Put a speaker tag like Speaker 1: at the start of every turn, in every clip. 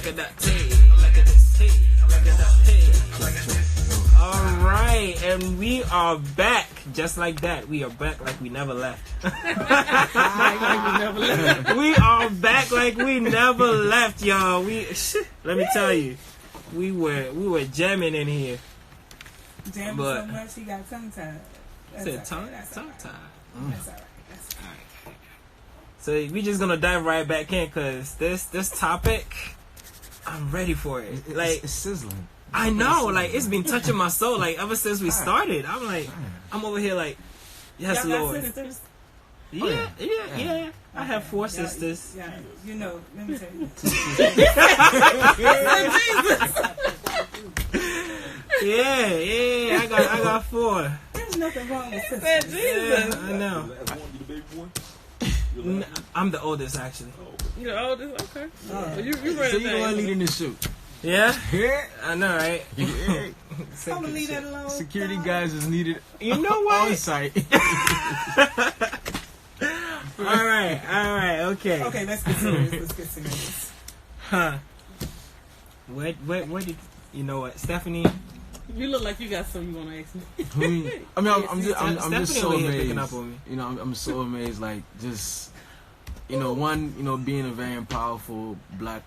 Speaker 1: like a that. Hey, I like a this. Hey, I like a that. Hey, I like a this. All right, and we are back just like that. We are back like we never left. We are back like we never left, y'all. Let me tell you, we were jamming in here.
Speaker 2: Jamming so much he got tongue tied.
Speaker 1: Said tongue tied.
Speaker 2: That's all right.
Speaker 1: So we just gonna dive right back in because this topic, I'm ready for it. Like
Speaker 3: it's sizzling.
Speaker 1: I know, like it's been touching my soul. Like ever since we started, I'm like, I'm over here like, yes,
Speaker 2: y'all
Speaker 1: Lord.
Speaker 2: Got sisters?
Speaker 1: Yeah. I have 4 sisters.
Speaker 2: Yeah, you know. Let me tell you.
Speaker 1: Yeah. I got 4.
Speaker 2: There's nothing wrong with sisters.
Speaker 1: Yeah, I know. I'm the oldest, actually.
Speaker 4: You're the oldest? Okay. You
Speaker 3: So
Speaker 4: ready
Speaker 3: you the one leading this shoot?
Speaker 1: Yeah? I know, right?
Speaker 2: I'm gonna leave that alone.
Speaker 3: Security guys is needed.
Speaker 1: You know what?
Speaker 3: On site.
Speaker 1: All right, okay.
Speaker 2: Okay, let's get serious.
Speaker 1: Huh. Where did you know what, Stephanie?
Speaker 4: You look like you got something you want to ask
Speaker 3: me. I mean, I'm just so amazed.
Speaker 1: Up on me.
Speaker 3: You know, I'm so amazed. Like, just being a very powerful Black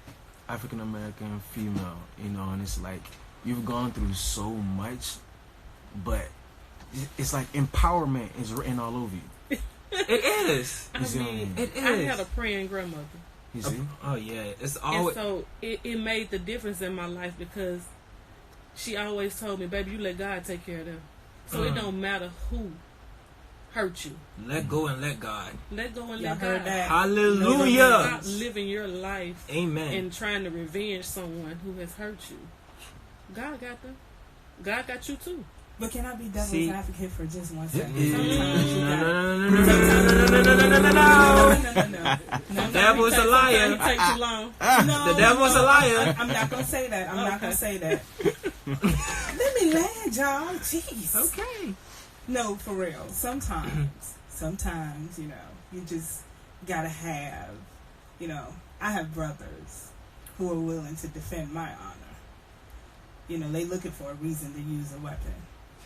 Speaker 3: African American female. You know, and it's like you've gone through so much, but it's like empowerment is written all over you.
Speaker 1: It is.
Speaker 4: I mean, it is. I had a praying grandmother.
Speaker 3: You see?
Speaker 1: Oh yeah, it's always.
Speaker 4: And so it made the difference in my life because she always told me, "Baby, you let God take care of them." So it don't matter who hurt you.
Speaker 1: Let go and let God.
Speaker 4: Let go and let God.
Speaker 1: Hallelujah.
Speaker 4: Stop living your life.
Speaker 1: Amen.
Speaker 4: And trying to revenge someone who has hurt you. God got them. God got you too.
Speaker 2: But can I be devil's advocate for just 1 second?
Speaker 1: No. The devil's a liar. The devil's a liar.
Speaker 2: I'm not gonna say that. I'm not gonna say that. Let me land, y'all. Jeez.
Speaker 1: Okay.
Speaker 2: No, for real. Sometimes, you know, you just gotta have, you know, I have brothers who are willing to defend my honor. You know, they looking for a reason to use a weapon.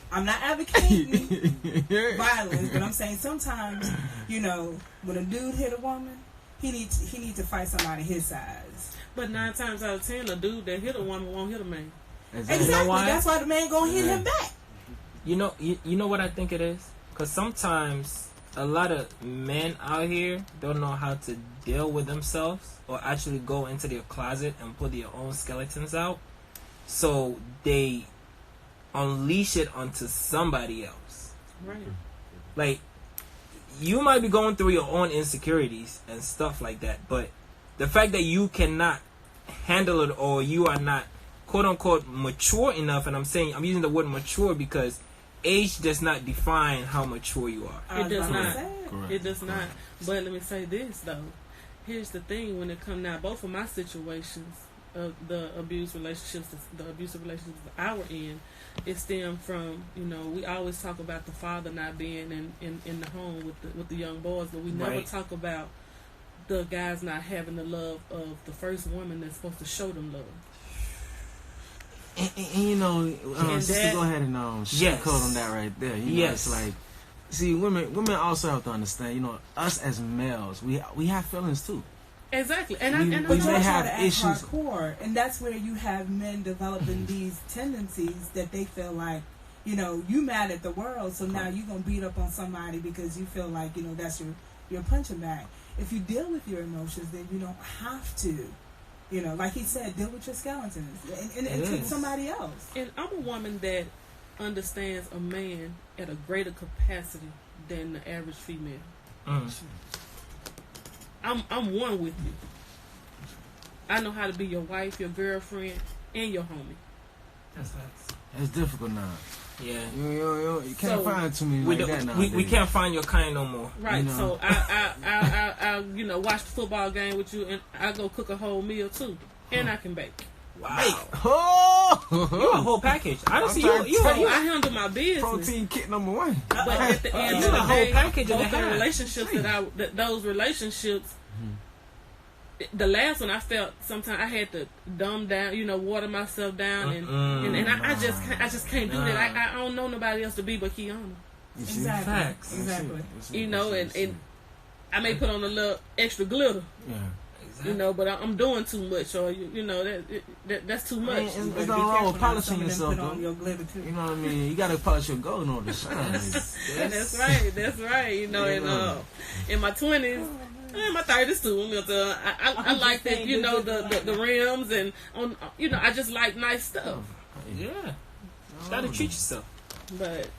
Speaker 2: I'm not advocating violence, but I'm saying sometimes, you know, when a dude hit a woman, he needs to fight somebody his size.
Speaker 4: But 9 times out of 10, a dude that hit a woman won't hit a man.
Speaker 2: Exactly. You know why? That's why the man gonna hit him back.
Speaker 1: You know what I think it is? Because sometimes a lot of men out here don't know how to deal with themselves or actually go into their closet and put their own skeletons out. So they unleash it onto somebody else.
Speaker 4: Right.
Speaker 1: Like, you might be going through your own insecurities and stuff like that, but the fact that you cannot handle it or you are not quote unquote mature enough, and I'm using the word mature because age does not define how mature you are.
Speaker 4: It does not. It does not. But let me say this though. Here's the thing: when it comes now, both of my situations, the abusive relationships I were in, it stemmed from, you know, we always talk about the father not being in the home with the young boys, but we never talk about the guys not having the love of the first woman that's supposed to show them love.
Speaker 3: And you know, just to go ahead and sugarcoat on that right there. You know, it's like, see, women also have to understand. You know, us as males, we have feelings too.
Speaker 4: Exactly,
Speaker 2: but you have issues. Hardcore, and that's where you have men developing these tendencies that they feel like, you know, you mad at the world, so now you're gonna beat up on somebody because you feel like, you know, that's your punching bag. If you deal with your emotions, then you don't have to. You know, like he said, deal with your skeletons and treat somebody else.
Speaker 4: And I'm a woman that understands a man at a greater capacity than the average female. I'm one with you. I know how to be your wife, your girlfriend, and your homie.
Speaker 3: That's difficult now.
Speaker 1: Yeah.
Speaker 3: You can't find too many like that now.
Speaker 1: We can't find your kind no more.
Speaker 4: Right. You know? So I you know, watch the football game with you, and I go cook a whole meal too, and I can bake.
Speaker 1: Wow. You're a whole package. I don't see you.
Speaker 4: I handle my business.
Speaker 3: Protein kit number 1.
Speaker 4: But at the end of the day, both the relationships those relationships the last one I felt sometimes I had to dumb down, water myself down, and I just can't do that. I don't know nobody else to be but Keyuna.
Speaker 2: Exactly.
Speaker 1: Facts.
Speaker 2: Exactly.
Speaker 4: And I may put on a little extra glitter.
Speaker 3: Yeah.
Speaker 1: Exactly.
Speaker 4: But I'm doing too much, or that's too much.
Speaker 3: There's nothing wrong with polishing yourself,
Speaker 2: put
Speaker 3: though.
Speaker 2: on your glitter too.
Speaker 3: You know what I mean? You gotta polish your gold in order to shine.
Speaker 4: That's right. In my 20s. In my 30s too. I like that, the rims and I just like nice stuff.
Speaker 1: Yeah, gotta treat yourself.
Speaker 4: But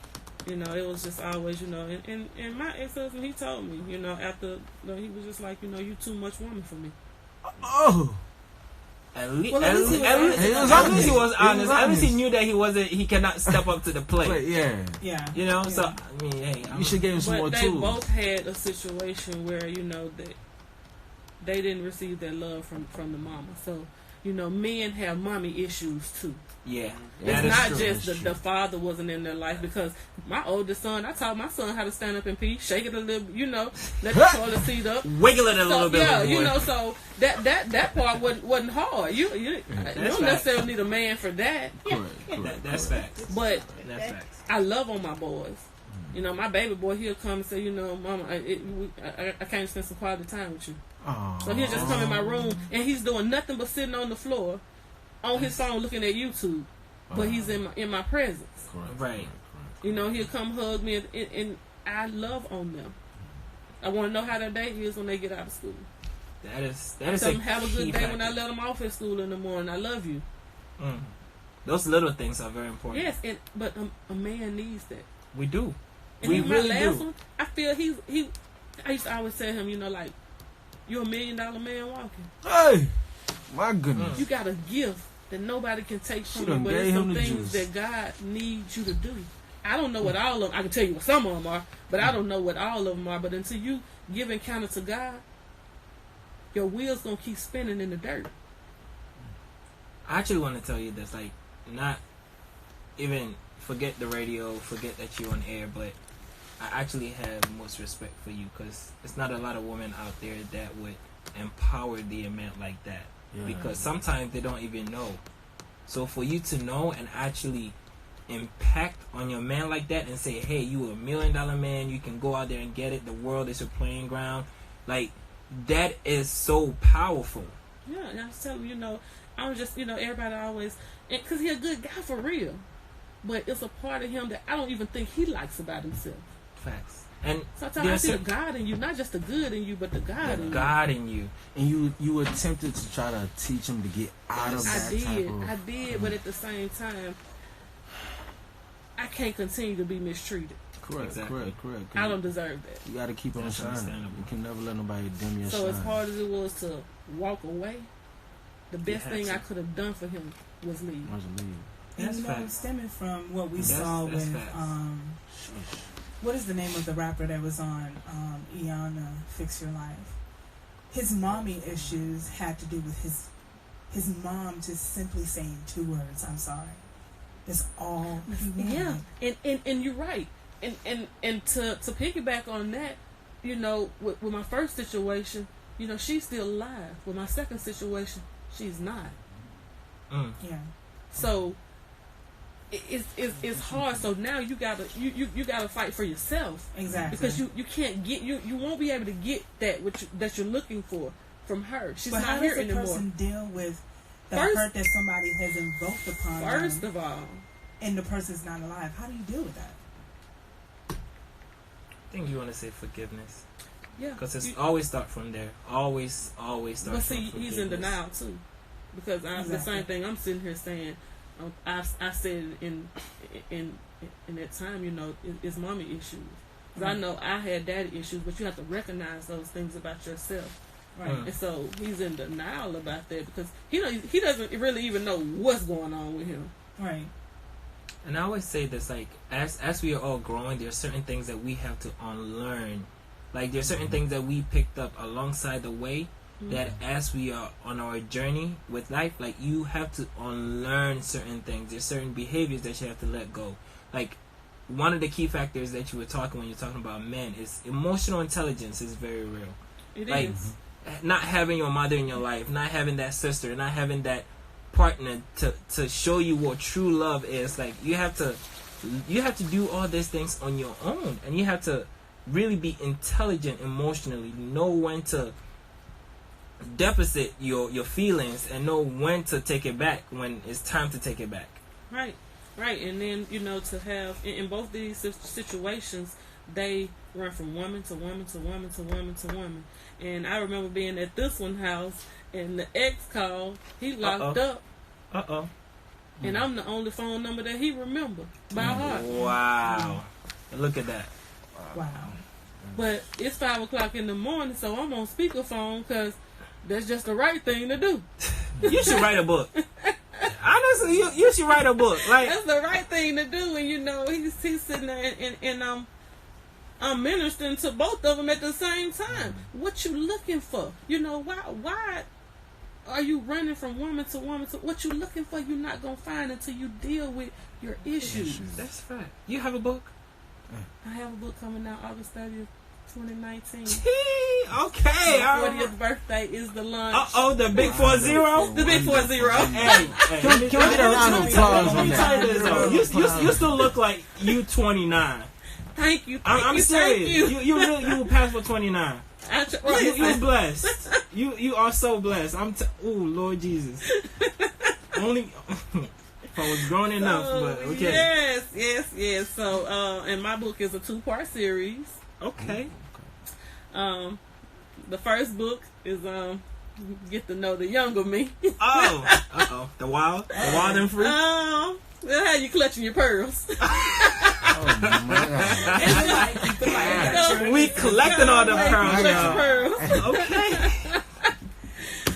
Speaker 4: it was just always, and my ex-husband, he told me, after he was just like, you too much woman for me.
Speaker 3: Oh.
Speaker 1: At least he was honest. At least he knew that he cannot step up to the plate.
Speaker 2: Yeah.
Speaker 1: So I mean, hey,
Speaker 3: you should give him some more tools.
Speaker 4: They both had a situation where that they didn't receive that love from the mama. So men have mommy issues too.
Speaker 1: Yeah,
Speaker 4: it's not just the father wasn't in their life, because my oldest son, I taught my son how to stand up and pee, shake it a little, let the toilet seat up,
Speaker 1: wiggle it a little bit.
Speaker 4: Yeah, so that part wasn't hard. You don't necessarily need a man for that.
Speaker 3: Correct.
Speaker 1: That's facts.
Speaker 4: But
Speaker 1: that's facts.
Speaker 4: I love on my boys. My baby boy, he'll come and say, Mama, I can't spend some quality time with you.
Speaker 3: Aww.
Speaker 4: So he'll just come in my room and he's doing nothing but sitting on the floor on his phone looking at YouTube, but he's in my presence.
Speaker 3: Correct.
Speaker 1: Right.
Speaker 4: He'll come hug me, and I love on them. I want to know how their day is when they get out of school.
Speaker 1: That is
Speaker 4: I tell them have a good day when I let them off at school in the morning. I love you.
Speaker 1: Those little things are very important.
Speaker 4: Yes, but a man needs that.
Speaker 1: We do.
Speaker 4: And
Speaker 1: we really
Speaker 4: my last
Speaker 1: do.
Speaker 4: one, I feel I used to always tell him, like, you're $1 million man walking.
Speaker 3: Hey, my goodness.
Speaker 4: You got a gift that nobody can take from you, but it's some things that God needs you to do. I don't know what all of them, I can tell you what some of them are, but I don't know what all of them are. But until you give encounter to God, your wheels gonna keep spinning in the dirt.
Speaker 1: I actually want to tell you this, like, not even forget the radio, forget that you're on air, but I actually have most respect for you, because it's not a lot of women out there that would empower the man like that. Yeah. Because sometimes they don't even know. So for you to know and actually impact on your man like that and say, hey, you a $1 million man, you can go out there and get it, the world is your playing ground, like, that is so powerful.
Speaker 4: Yeah, and I was telling you, I was just, everybody always, because he's a good guy for real, but it's a part of him that I don't even think he likes about himself.
Speaker 1: Facts. And
Speaker 4: sometimes I see the God in you, not just the good in you, but the God in you.
Speaker 1: God in you.
Speaker 3: And you attempted to try to teach him to get out of that
Speaker 4: I did, but at the same time, I can't continue to be mistreated.
Speaker 3: Correct.
Speaker 4: I don't deserve that.
Speaker 3: You got to keep on shining. You can never let nobody dim your shine.
Speaker 4: So as hard as it was to walk away, the best thing I could have done for him was leave.
Speaker 2: And stemming from what we saw with what is the name of the rapper that was on Keyuna Fix Your Life? His mommy issues had to do with his mom just simply saying 2 words, I'm sorry. That's all he wanted.
Speaker 4: Yeah, and you're right. And to piggyback on that, with my first situation, she's still alive. With my second situation, she's not.
Speaker 2: Yeah.
Speaker 4: So it's hard. So now you gotta fight for yourself.
Speaker 2: Exactly.
Speaker 4: Because you can't get you won't be able to get that you're looking for from her. She's not here anymore.
Speaker 2: How does a person deal with the hurt that somebody has invoked upon them?
Speaker 4: First of all,
Speaker 2: and the person's not alive. How do you deal with that?
Speaker 1: I think you want to say forgiveness.
Speaker 4: Yeah.
Speaker 1: Because it's always start from there. Always start from forgiveness.
Speaker 4: But see, he's in denial too. Because the same thing I'm sitting here saying, I said in that time, it's mommy issues. Because I know I had daddy issues, but you have to recognize those things about yourself. Right. And so he's in denial about that because he doesn't really even know what's going on with him.
Speaker 2: Right.
Speaker 1: And I always say this, like, as we are all growing, there are certain things that we have to unlearn. Like, there are certain things that we picked up alongside the way that as we are on our journey with life, like, you have to unlearn certain things. There's certain behaviors that you have to let go. Like, one of the key factors that you were talking when you're talking about men is emotional intelligence is very real.
Speaker 4: It
Speaker 1: like,
Speaker 4: is.
Speaker 1: not having your mother in your life, not having that sister, not having that partner to show you what true love is. Like you have to do all these things on your own, and you have to really be intelligent emotionally, know when to deposit your feelings and know when to take it back when it's time to take it back.
Speaker 4: Right. And then, to have, in both these situations, they run from woman to woman to woman to woman to woman. And I remember being at this one house, and the ex called, he locked up. And I'm the only phone number that he remembered by heart.
Speaker 1: Wow. Look at that.
Speaker 2: Wow.
Speaker 4: But it's 5 o'clock in the morning, so I'm on speakerphone because that's just the right thing to do.
Speaker 1: You should write a book. Honestly, you should write a book. Like
Speaker 4: that's the right thing to do. And he's sitting there and I'm ministering to both of them at the same time. What you looking for? Why are you running from woman to woman to what you looking for? You're not gonna find until you deal with your issues.
Speaker 1: That's fact. You have a book?
Speaker 4: I have a book coming out August 30th, 2019.
Speaker 1: Okay.
Speaker 4: My 40th birthday is the launch.
Speaker 1: The big 40.
Speaker 4: The big 40.
Speaker 1: Hey,
Speaker 3: can we get a round of applause on that?
Speaker 1: You still look like you 29.
Speaker 4: Thank you.
Speaker 1: I'm serious. You will pass for 29. You're blessed. You are so blessed. Oh Lord Jesus. Only if I was grown enough, but okay.
Speaker 4: Yes. So, and my book is a 2-part series.
Speaker 1: Okay.
Speaker 4: The first book is get to know the younger me.
Speaker 1: The wild and free.
Speaker 4: How you clutching your pearls?
Speaker 1: We collecting all the pearls.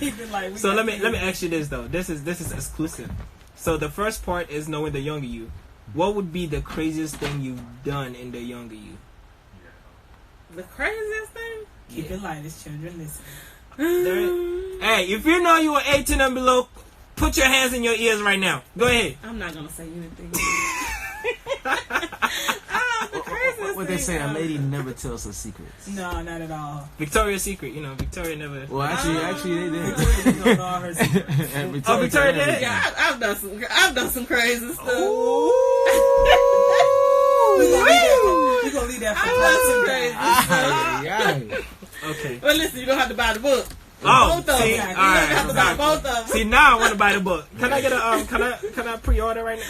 Speaker 1: Okay. So let me ask you this though. This is exclusive. So the first part is knowing the younger you. What would be the craziest thing you've done in the younger you?
Speaker 4: The craziest thing?
Speaker 2: Keep it light, as children listen.
Speaker 1: Hey, if you know you are 18 and below, put your hands in your ears right now. Go ahead.
Speaker 4: I'm not gonna say anything.
Speaker 3: What they say, a lady never tells her secrets.
Speaker 2: No, not at all.
Speaker 1: Victoria's Secret, Victoria never.
Speaker 3: Well, actually, they did.
Speaker 2: Victoria know all her secrets.
Speaker 1: Victoria did.
Speaker 4: Yeah, I've done some crazy stuff.
Speaker 2: We're gonna leave that for
Speaker 4: crazy stuff.
Speaker 1: Okay.
Speaker 4: Well, listen, you don't have to buy the book.
Speaker 1: Both
Speaker 4: of them. You don't have to buy both of them.
Speaker 1: See, now I want to buy the book. Can I get a can I pre-order right now?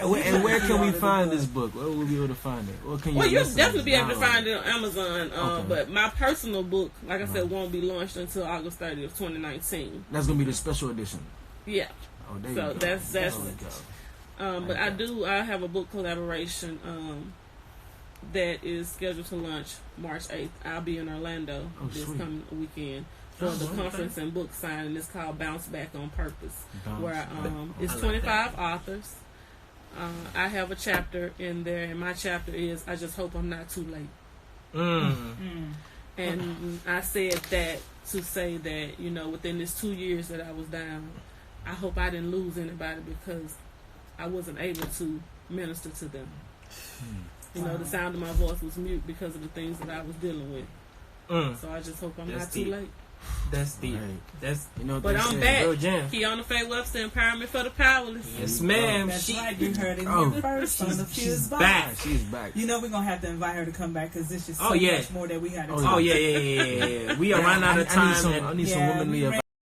Speaker 3: Where can we find this book? Where will we be able to find it?
Speaker 4: Well, you'll definitely be able to find it on Amazon. But my personal book, like I said, won't be launched until August 30th, 2019.
Speaker 3: That's gonna be the special edition.
Speaker 4: Yeah.
Speaker 3: Oh, there
Speaker 4: so
Speaker 3: you go.
Speaker 4: that's. But I have a book collaboration that is scheduled to launch March 8th. I'll be in Orlando this coming weekend for the conference and book signing. It's called Bounce Back on Purpose, where it's 25 authors. I have a chapter in there, and my chapter is I just hope I'm not too late. And I said that to say that, within this 2 years that I was down, I hope I didn't lose anybody because I wasn't able to minister to them. The sound of my voice was mute because of the things that I was dealing with. So I just hope I'm not too late.
Speaker 1: That's deep.
Speaker 3: Right.
Speaker 4: But I'm back. Keyuna Faye Webster, Empowerment for the Powerless.
Speaker 1: Yes, ma'am.
Speaker 2: That's right. You heard it here first.
Speaker 1: She's back.
Speaker 3: She's back.
Speaker 2: We're going to have to invite her to come back because there's just so much more that we had to talk
Speaker 1: about. Yeah. We are running out of time.
Speaker 3: I need some womanly advice.